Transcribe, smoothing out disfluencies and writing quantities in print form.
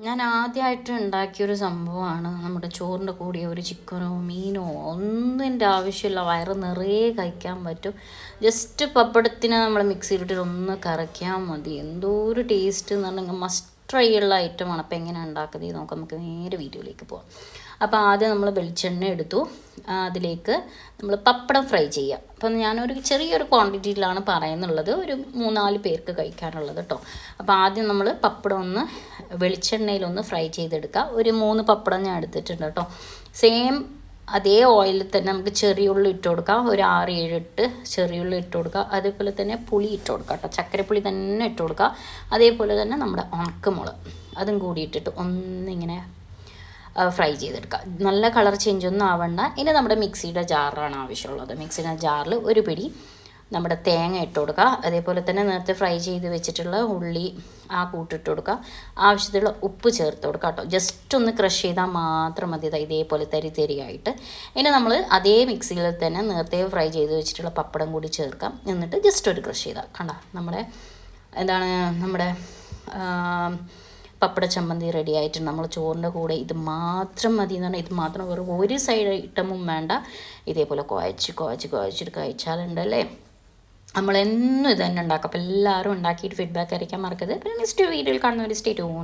ഞാൻ ആദ്യമായിട്ട് ഉണ്ടാക്കിയൊരു സംഭവമാണ് നമ്മുടെ ചോറിൻ്റെ കൂടെ ഒരു ചിക്കനോ മീനോ ഒന്നിൻ്റെ ആവശ്യമില്ല, വയറ് നിറയെ കഴിക്കാൻ പറ്റും. ജസ്റ്റ് പപ്പടത്തിന് നമ്മൾ മിക്സിയിലിട്ട് ഒന്ന് കറക്കിയാൽ മതി. എന്തോ ഒരു ടേസ്റ്റ് എന്ന് പറഞ്ഞാൽ മസ്റ്റ് ട്രൈ ഉള്ള ഐറ്റമാണ്. അപ്പോൾ എങ്ങനെയാണ് ഉണ്ടാക്കുന്നത് നമുക്ക് നേരെ വീഡിയോയിലേക്ക് പോകാം. അപ്പോൾ ആദ്യം നമ്മൾ വെളിച്ചെണ്ണ എടുത്തു, അതിലേക്ക് നമ്മൾ പപ്പടം ഫ്രൈ ചെയ്യുക. അപ്പം ഞാനൊരു ചെറിയൊരു ക്വാണ്ടിറ്റിയിലാണ് പറയുന്നുള്ളത്, ഒരു 3-4 പേർക്ക് കഴിക്കാനുള്ളത് കേട്ടോ. അപ്പോൾ ആദ്യം നമ്മൾ പപ്പടം ഒന്ന് വെളിച്ചെണ്ണയിലൊന്ന് ഫ്രൈ ചെയ്തെടുക്കുക. ഒരു 3 പപ്പടം ഞാൻ എടുത്തിട്ടുണ്ട് കേട്ടോ. സെയിം അതേ ഓയിലിൽ തന്നെ നമുക്ക് ചെറിയുള്ളി ഇട്ട് കൊടുക്കാം, ഒരു 6-7 ചെറിയുള്ളി ഇട്ട് കൊടുക്കുക. അതേപോലെ തന്നെ പുളി ഇട്ട് കൊടുക്കുക കേട്ടോ, ചക്കരപ്പുളി തന്നെ ഇട്ട് കൊടുക്കുക. അതേപോലെ തന്നെ നമ്മുടെ ഉണക്കമുളക് അതും കൂടി ഇട്ടിട്ട് ഒന്നിങ്ങനെ ഫ്രൈ ചെയ്തെടുക്കുക. നല്ല കളർ ചേഞ്ച് ഒന്നും ആവണ്ട. ഇനി നമ്മുടെ മിക്സിയുടെ ജാറാണ് ആവശ്യമുള്ളത്. മിക്സിയുടെ ജാറിൽ ഒരു പിടി നമ്മുടെ തേങ്ങ ഇട്ട് കൊടുക്കുക. അതേപോലെ തന്നെ നേരത്തെ ഫ്രൈ ചെയ്ത് വെച്ചിട്ടുള്ള ഉള്ളി ആ കൂട്ടിട്ട് കൊടുക്കുക. ആവശ്യത്തിലുള്ള ഉപ്പ് ചേർത്ത് കൊടുക്കുക കേട്ടോ. ജസ്റ്റ് ഒന്ന് ക്രഷ് ചെയ്താൽ മാത്രം മതി, ഇതേപോലെ തരിയായിട്ട്. ഇനി നമ്മൾ അതേ മിക്സിയിൽ തന്നെ നേരത്തെ ഫ്രൈ ചെയ്ത് വെച്ചിട്ടുള്ള പപ്പടം കൂടി ചേർക്കാം. എന്നിട്ട് ജസ്റ്റ് ഒരു ക്രഷ് ചെയ്താൽ കണ്ട നമ്മുടെ പപ്പട ചമ്മന്തി റെഡി ആയിട്ടുണ്ട്. നമ്മൾ ചോറിൻ്റെ കൂടെ ഇത് മാത്രം മതി എന്ന് പറഞ്ഞാൽ ഇത് മാത്രം വെറും ഒരു സൈഡ് ഐറ്റമും വേണ്ട. ഇതേപോലെ കുഴച്ചിട്ട് കഴിച്ചാലുണ്ടല്ലേ, നമ്മളെന്നും ഇത് തന്നെ ഉണ്ടാക്കും. അപ്പോൾ എല്ലാവരും ഉണ്ടാക്കിയിട്ട് ഫീഡ്ബാക്ക് അറിയിക്കാൻ മറക്കരുത്. പിന്നെ നെക്സ്റ്റ് വീഡിയോയിൽ കാണുന്നവർ സ്റ്റേ ട്യൂൺ.